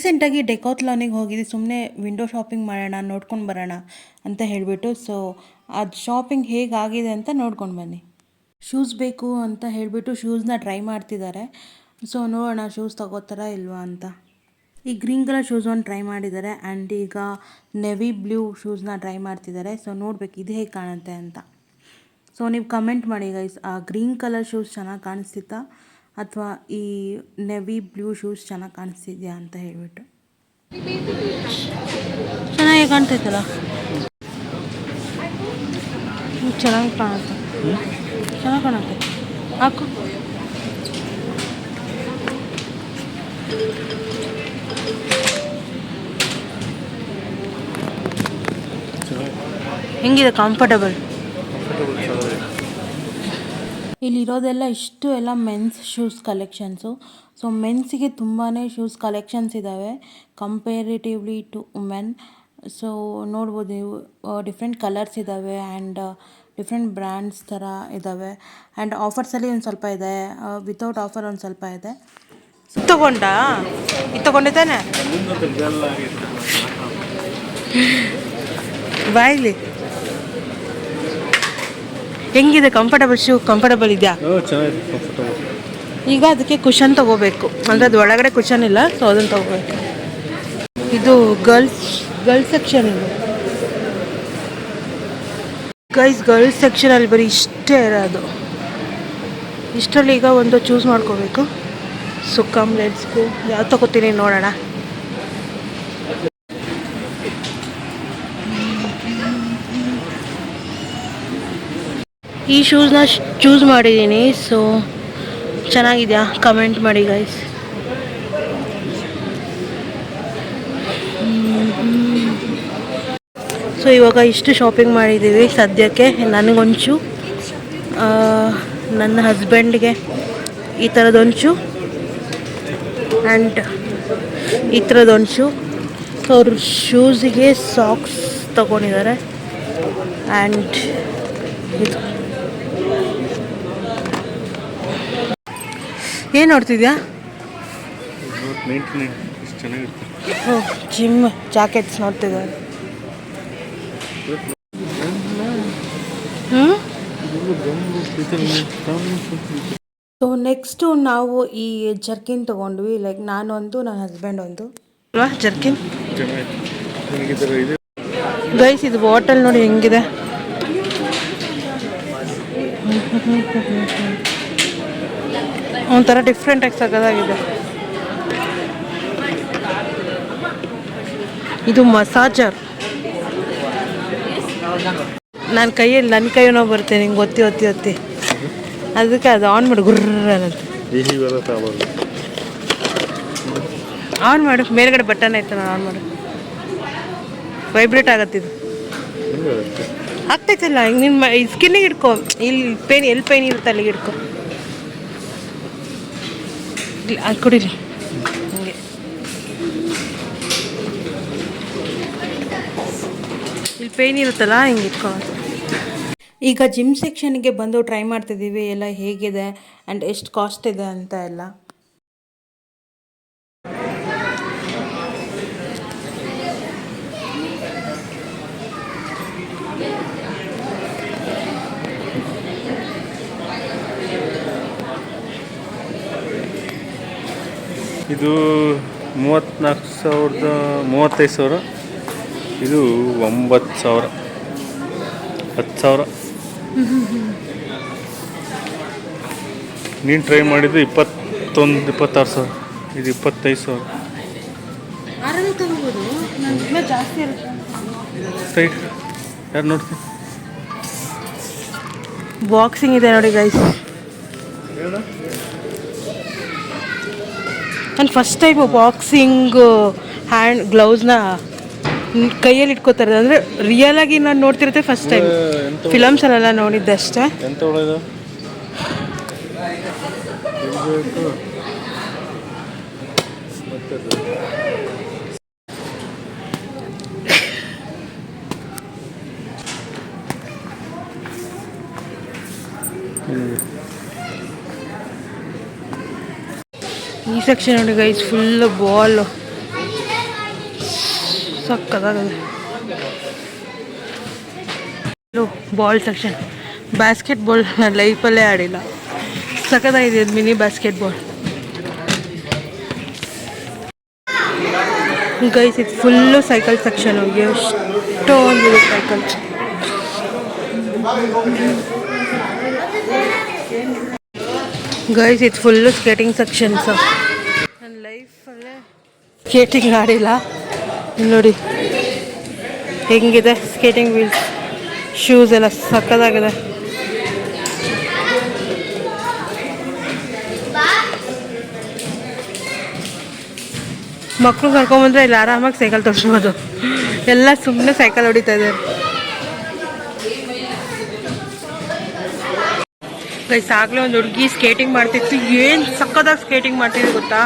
ರೀಸೆಂಟಾಗಿ ಡೆಕಾತ್ಲಾನಿಗೆ ಹೋಗಿದ್ದೆ, ಸುಮ್ಮನೆ ವಿಂಡೋ ಶಾಪಿಂಗ್ ಮಾಡೋಣ, ನೋಡ್ಕೊಂಡು ಬರೋಣ ಅಂತ ಹೇಳಿಬಿಟ್ಟು. ಸೊ ಅದು ಶಾಪಿಂಗ್ ಹೇಗಾಗಿದೆ ಅಂತ ನೋಡ್ಕೊಂಡು ಬನ್ನಿ. ಶೂಸ್ ಬೇಕು ಅಂತ ಹೇಳಿಬಿಟ್ಟು ಶೂಸ್ನ ಟ್ರೈ ಮಾಡ್ತಿದ್ದಾರೆ. ಸೊ ನೋಡೋಣ ಶೂಸ್ ತಗೋತಾರಾ ಇಲ್ವಾ ಅಂತ. ಈ ಗ್ರೀನ್ ಕಲರ್ ಶೂಸ್ ಒಂದು ಟ್ರೈ ಮಾಡಿದ್ದಾರೆ ಆ್ಯಂಡ್ ಈಗ ನೆವಿ ಬ್ಲೂ ಶೂಸ್ನ ಟ್ರೈ ಮಾಡ್ತಿದ್ದಾರೆ. ಸೊ ನೋಡ್ಬೇಕು ಇದು ಹೇಗೆ ಕಾಣುತ್ತೆ ಅಂತ. ಸೊ ನೀವು ಕಮೆಂಟ್ ಮಾಡಿ ಗೈಸ್, ಆ ಗ್ರೀನ್ ಕಲರ್ ಶೂಸ್ ಚೆನ್ನಾಗಿ ಕಾಣಿಸ್ತಿತ್ತಾ ಅಥವಾ ಈ ನೆವಿ ಬ್ಲೂ ಶೂಸ್ ಚೆನ್ನಾಗಿ ಕಾಣಿಸ್ತಿದ್ಯಾ ಅಂತ ಹೇಳಿಬಿಟ್ಟು. ಚೆನ್ನಾಗಿ ಕಾಣ್ತೈತಲ್ಲ, ಚೆನ್ನಾಗಿ ಕಾಣುತ್ತೆ, ಚೆನ್ನಾಗಿ ಕಾಣುತ್ತೆ, ಹಾಕು. ಹೆಂಗಿದೆ? ಕಂಫರ್ಟಬಲ್. ಇಲ್ಲಿರೋದೆಲ್ಲ ಇಷ್ಟು ಎಲ್ಲ ಮೆನ್ಸ್ ಶೂಸ್ ಕಲೆಕ್ಷನ್ಸು. ಸೊ ಮೆನ್ಸಿಗೆ ತುಂಬಾ ಶೂಸ್ ಕಲೆಕ್ಷನ್ಸ್ ಇದ್ದಾವೆ ಕಂಪೇರಿಟಿವ್ಲಿ ಟು ವುಮೆನ್. ಸೊ ನೋಡ್ಬೋದು ನೀವು, ಡಿಫ್ರೆಂಟ್ ಕಲರ್ಸ್ ಇದ್ದಾವೆ ಆ್ಯಂಡ್ ಡಿಫ್ರೆಂಟ್ ಬ್ರ್ಯಾಂಡ್ಸ್ ಥರ ಇದ್ದಾವೆ. ಆ್ಯಂಡ್ ಆಫರ್ಸಲ್ಲಿ ಒಂದು ಸ್ವಲ್ಪ ಇದೆ, ವಿತೌಟ್ ಆಫರ್ ಒಂದು ಸ್ವಲ್ಪ ಇದೆ. ತಗೊಂಡಾ? ಇದು ತಗೊಂಡೆ ತಾನೆ? ಬಾಯ್ಲಿ ಹೆಂಗಿದೆ? ಕಂಫರ್ಟಬಲ್ ಶೂ ಕಂಫರ್ಟಬಲ್ ಇದೆಯಾ? ಈಗ ಅದಕ್ಕೆ ಕುಷನ್ ತೊಗೋಬೇಕು, ಅಂದರೆ ಅದು ಒಳಗಡೆ ಕುಷನ್ ಇಲ್ಲ, ಸೊ ಅದನ್ನು ತೊಗೋಬೇಕು. ಇದು ಗರ್ಲ್ಸ್ ಸೆಕ್ಷನ್. ಇದು ಗರ್ಲ್ಸ್ ಸೆಕ್ಷನಲ್ಲಿ ಬರೀ ಇಷ್ಟೇ ಇರೋದು. ಇಷ್ಟರಲ್ಲಿ ಈಗ ಒಂದು ಚೂಸ್ ಮಾಡ್ಕೋಬೇಕು. So come let's go. ಯಾವ್ದು ತೊಗೋತೀನಿ ನೋಡೋಣ. ಈ ಶೂಸ್ನ ಚೂಸ್ ಮಾಡಿದ್ದೀನಿ. ಸೊ ಚೆನ್ನಾಗಿದೆಯಾ? ಕಮೆಂಟ್ ಮಾಡಿ ಗೈಸ್. ಸೊ ಇವಾಗ ಇಷ್ಟು ಶಾಪಿಂಗ್ ಮಾಡಿದ್ದೀವಿ ಸದ್ಯಕ್ಕೆ. ನನಗೊಂಚು, ನನ್ನ ಹಸ್ಬೆಂಡ್ಗೆ ಈ ಥರದೊಂಚು ಆ್ಯಂಡ್ ಈ ಥರದೊಂಚು. ಸೊ ಅವ್ರ ಶೂಸಿಗೆ ಸಾಕ್ಸ್ ತಗೊಂಡಿದ್ದಾರೆ ಆ್ಯಂಡ್ ಇದು. ಏನು ನೋಡ್ತಿದ್ಯಾ? ಓ, ಜಿಮ್ ಜಾಕೆಟ್ಸ್ ನೋಡ್ತಿದ್ದಾರೆ. ಸೊ ನೆಕ್ಸ್ಟು ನಾವು ಈ ಜರ್ಕಿನ್ ತೊಗೊಂಡ್ವಿ. ಲೈಕ್ ನಾನು ಒಂದು, ನನ್ನ ಹಸ್ಬೆಂಡ್ ಒಂದು ಅಲ್ವಾ ಜರ್ಕಿನ್. ಗೈಸ್ ಇದು ಬಾಟಲ್ ನೋಡಿ ಹೆಂಗಿದೆ. ಒಂಥರ ಡಿಫ್ರೆಂಟಾಗಿ ಸಗದಾಗಿದೆ. ಇದು ಮಸಾಜರ್. ನನ್ನ ಕೈಯೂ ಬರ್ತೇನೆ ಹಿಂಗೆ ಒತ್ತಿ ಅದಕ್ಕೆ ಅದು ಆನ್ ಮಾಡು, ಗುರ್ರ ಅನ್ನಂತೆ. ಆನ್ ಮಾಡು, ಮೇಲ್ಗಡೆ ಬಟನ್ ಐತೆ, ನಾನು ಆನ್ ಮಾಡು. ವೈಬ್ರೇಟ್ ಆಗತ್ತಿದು. ಆಗ್ತೈತಲ್ಲ, ಹಿಂಗೆ ನಿನ್ನ ಸ್ಕಿನ್ನಿಗೆ ಇಟ್ಕೊ. ಇಲ್ಲಿ ಎಲ್ಲಿ ಪೇನ್ ಇರುತ್ತೆ ಅಲ್ಲಿಗೆ ಇಟ್ಕೊ. ಅದು ಕುಡೀರಿ ಹಂಗೆ. ಇಲ್ಲಿ ಪೇನ್ ಇರುತ್ತಲ್ಲ, ಹಿಂಗೆ ಇಟ್ಕೊಳ್ಳೋದು. ಈಗ ಜಿಮ್ ಸೆಕ್ಷನ್ಗೆ ಬಂದು ಟ್ರೈ ಮಾಡ್ತಿದ್ದೀವಿ ಎಲ್ಲ ಹೇಗಿದೆ ಆ್ಯಂಡ್ ಎಷ್ಟು ಕಾಸ್ಟ್ ಇದೆ ಅಂತ ಎಲ್ಲ. ಇದು 34,000 35,000. ಇದು 9,000 10,000. ನೀನು ಟ್ರೈ ಮಾಡಿದ್ದು 26,000. ಇದು 25,000. ಸ್ಟ್ರೈಟ್ ಯಾರು ನೋಡ್ತೀನಿ. ಬಾಕ್ಸಿಂಗ್ ಇದೆ ನೋಡಿ ಗೈಸ್. ನಾನು ಫಸ್ಟ್ ಟೈಮು ಬಾಕ್ಸಿಂಗ್ ಹ್ಯಾಂಡ್ ಗ್ಲೌಸ್ನ ಕೈಯಲ್ಲಿ ಇಟ್ಕೋತಾರೆ. ಅಂದರೆ ರಿಯಲಾಗಿ ನಾನು ನೋಡ್ತಿರುತ್ತೆ ಫಸ್ಟ್ ಟೈಮ್. ಫಿಲಮ್ಸಲ್ಲೆಲ್ಲ ನೋಡಿದ್ದಷ್ಟೇ. ಈ ಸೆಕ್ಷನ್ ನೋಡಿ ಗೈಸ್, ಫುಲ್ ಬಾಲ್ ಸಕ್ಕದಾಗದೆ. ಬಾಲ್ ಸೆಕ್ಷನ್, ಬ್ಯಾಸ್ಕೆಟ್ ಬಾಲ್ ನಾನು ಲೈಫಲ್ಲೇ ಆಡಿಲ್ಲ. ಸಕ್ಕದಾಗಿದೆ ಮಿನಿ ಬ್ಯಾಸ್ಕೆಟ್ ಬಾಲ್. ಗೈಸ್ ಇದು ಫುಲ್ಲು ಸೈಕಲ್ ಸೆಕ್ಷನ್. ಎಷ್ಟೊಂದಿದೆ ಸೈಕಲ್. ಗೈಸ್ ಇದು ಫುಲ್ಲು ಸ್ಕೇಟಿಂಗ್ ಸೆಕ್ಷನ್ಸು. ನನ್ನ ಲೈಫಲ್ಲೇ ಸ್ಕೇಟಿಂಗ್ ಆಡಿಲ್ಲ. ನೋಡಿ ಹೆಂಗಿದೆ ಸ್ಕೇಟಿಂಗ್ ವೀಲ್ಸ್, ಶೂಸ್ ಎಲ್ಲ ಸಕ್ಕದಾಗಿದೆ. ಮಕ್ಕಳು ಕರ್ಕೊಂಬಂದ್ರೆ ಇಲ್ಲಿ ಆರಾಮಾಗಿ ಸೈಕಲ್ ತೋರಿಸ್ಬೋದು. ಎಲ್ಲ ಸುಮ್ಮನೆ ಸೈಕಲ್ ಹೊಡಿತಾ ಇದ್ದಾರೆ. ಗೈಸ್ ಆಗಲೇ ಒಂದು ಹುಡುಗಿ ಸ್ಕೇಟಿಂಗ್ ಮಾಡ್ತಿತ್ತು. ಏನು ಸಕ್ಕದಾಗಿ ಸ್ಕೇಟಿಂಗ್ ಮಾಡ್ತಿದ್ವಿ ಗೊತ್ತಾ.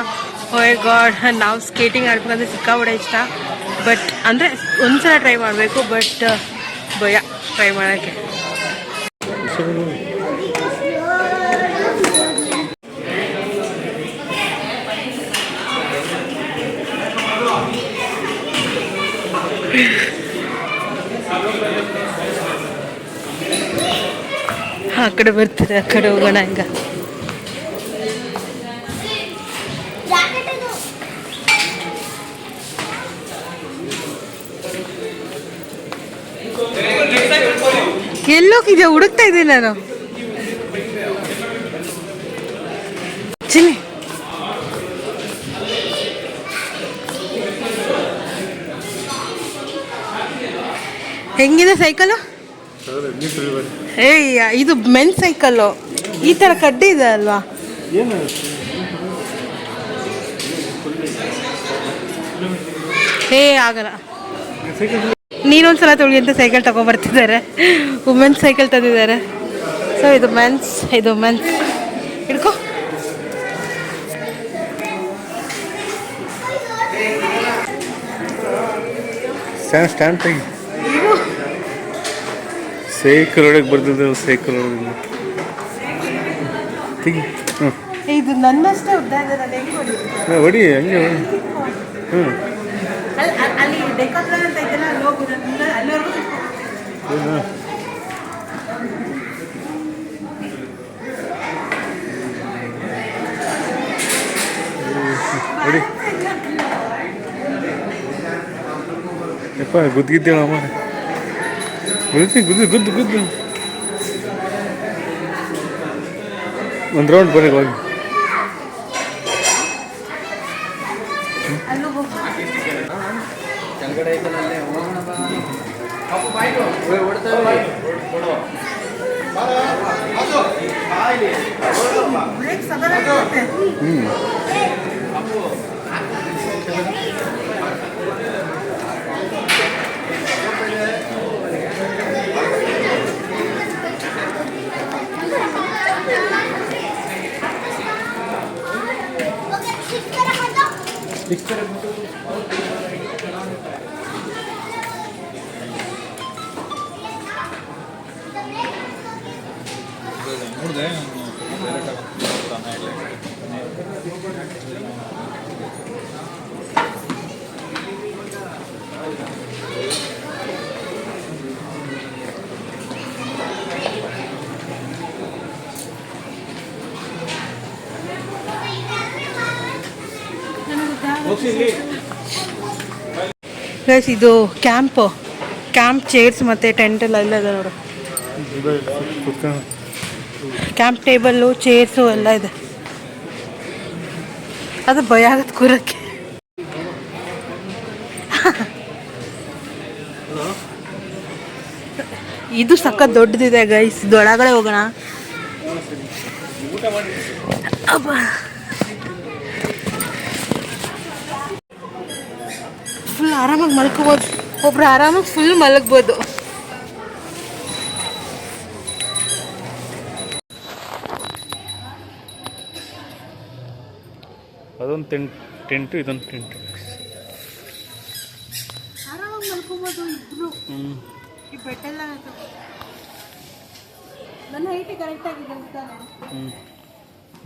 ಓಯ್ ಗಾಡ್, ನಾವು ಸ್ಕೇಟಿಂಗ್ ಆಡ್ಬೇಕಂದ್ರೆ ಸಿಕ್ಕಾಪಟ್ಟೆ ಇಷ್ಟ. ಬಟ್ ಅಂದರೆ ಒಂದ್ಸಲ ಟ್ರೈ ಮಾಡಬೇಕು, ಬಟ್ ಭಯ ಟ್ರೈ ಮಾಡೋಕ್ಕೆ. ಆ ಕಡೆ ಬರ್ತಾರೆ, ಆ ಕಡೆ ಹೋಗೋಣ. ಈಗ ಎಲ್ಲೋಗಿದ್ಯಾ? ಹುಡುಕ್ತಾ ಇದ್ದೀನಿ ನಾನು. ಚಿನ್ನಿ ಹೆಂಗಿದೆ ಸೈಕಲು? ಏಯ್ ಇದು ಮೆನ್ ಸೈಕಲ್ಲು. ಈ ಥರ ಕಡ್ಡಿ ಇದೆ ಅಲ್ವಾ? ಆಗಲ್ಲ. ನೀನೊಂದ್ಸಲ ತೊಳಿ ಅಂತ ಸೈಕಲ್ ತಗೊಬರ್ತಿದ್ದಾರೆ. ವುಮೆನ್ಸ್ ಸೈಕಲ್ ತಂದಿದ್ದಾರೆ. ಸೊ ಇದು ಮೆನ್ಸ್, ಇದು ಮೆನ್ಸ್. ಹಿಡ್ಕೊ. ಸ್ಟ್ಯಾಂಡ್ ತೆಗಿ. ಸೈಕಲ್ ಹೊಡಕ್ಕೆ ಬರ್ತಿದ್ದೆ. ಸೈಕಲ್ ತೆಗಿ. ಇದು ನನ್ನಷ್ಟೇ ಉದ್ದ ಇದೆ. ನಾನು ಹೆಂಗೆ ಹೊಡಿ ಹಂಗೆ ಹೊಡಿ. ಅಲ್ಲಿ ಡೆಕಾಥ್ಲಾನ್ ಅಂತ ಇದೆಯಲ್ಲ, ಅಲ್ಲಿ ಹೋಗು. ಅಲ್ಲಿವರೆಗೂ ಹೊಡಿ. ಯಪ್ಪ ಗುದ್ದಿದ್ದೇಳ ಅಮ್ಮ. ಗುದ್ದು ಗುದ್ದು ಗುದ್ದು. ಒಂದು ರೌಂಡ್ ಬರೀ ಹೋಗಿ. ಗೈಸ್ ಇದು ಕ್ಯಾಂಪ್ ಚೇರ್ಸ್ ಮತ್ತು ಟೆಂಟ್ ಎಲ್ಲ ಇದೆ ನೋಡು. ಕ್ಯಾಂಪ್ ಟೇಬಲ್ಲು, ಚೇರ್ಸು ಎಲ್ಲ ಇದೆ. ಅದು ಭಯ ಆಗುತ್ತೆ ಕೂರಕ್ಕೆ. ಇದು ಸಖತ್ ದೊಡ್ಡದಿದೆ ಗೈಸ್. ಇದು ಒಳಗಡೆ ಹೋಗೋಣ. ಅಬ್ಬ ಫುಲ್ ಆರಾಮಾಗಿ ಮಲ್ಕೋಬೋದು. ಒಬ್ರು ಆರಾಮಾಗಿ ಫುಲ್ ಮಲಗ್ಬೋದು. ಅದೊಂದು ಟೆಂಟು, ಇದೊಂದು ಟೆಂಟು. ಆರಾಮಾಗಿ ಮಲ್ಕೋಬೋದು ಇಬ್ರು. ಈ ಬೆಟ್ಟೆಲ್ಲ ನನ್ನ ಹೈಟ್ ಕರೆಕ್ಟ್ ಆಗಿದೆ ಅಂತ.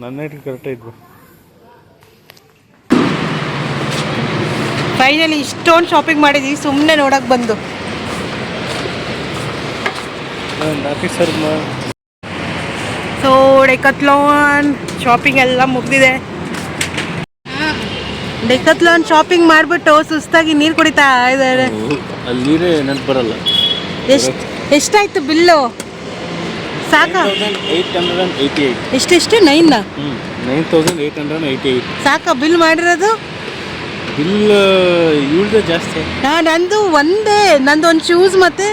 ನನ್ನ ಹೈಟ್ ಕರೆಕ್ಟ್ ಇದ್ವು. ಫೈನಲಿ ಇಷ್ಟೊಂದು ಶಾಪಿಂಗ್ ಮಾಡಿದ್ದೀವಿ ಸುಮ್ಮನೆ ನೋಡಕ್ಕೆ ಬಂದು. ಸೊ ಡೆಕತ್ಲಾನ್ ಶಾಪಿಂಗ್ ಎಲ್ಲ ಮುಗಿದಿದೆ. ಡೆಕತ್ಲಾನ್ ಶಾಪಿಂಗ್ ಮಾಡಿಬಿಟ್ಟು ಸುಸ್ತಾಗಿ ನೀರು ಕುಡಿತಾ ಇದ್ದಾರೆ. ಅಲ್ಲಿ ನೀರೇ ನೆನಪು ಬರಲ್ಲ. ಎಷ್ಟಾಯ್ತು ಬಿಲ್ಲು? ಸಾಕಾ? 888. ಎಷ್ಟೆಷ್ಟು? 9 9888. ಸಾಕಾ ಬಿಲ್ ಮಾಡಿರೋದು? ಬಿಲ್ ಇವ್ರದ್ದು ಜಾಸ್ತಿ. ನಂದು ಒಂದು ಶೂಸ್ ಮತ್ತು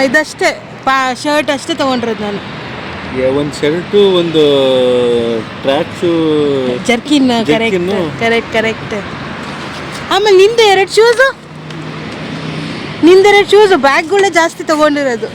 ಇದಷ್ಟೇ ಶರ್ಟ್ ಅಷ್ಟೇ ತೊಗೊಂಡಿರೋದು ನಾನು. ಒಂದು ಶರ್ಟು, ಒಂದು ಟ್ರ್ಯಾಕ್ ಶೂ, ಜರ್ಕಿನ್. ಕರೆಕ್ಟ್. ಆಮೇಲೆ ನಿಂದು 2 ಶೂಸು ಬ್ಯಾಗ್ಗಳೇ ಜಾಸ್ತಿ ತೊಗೊಂಡಿರೋದು.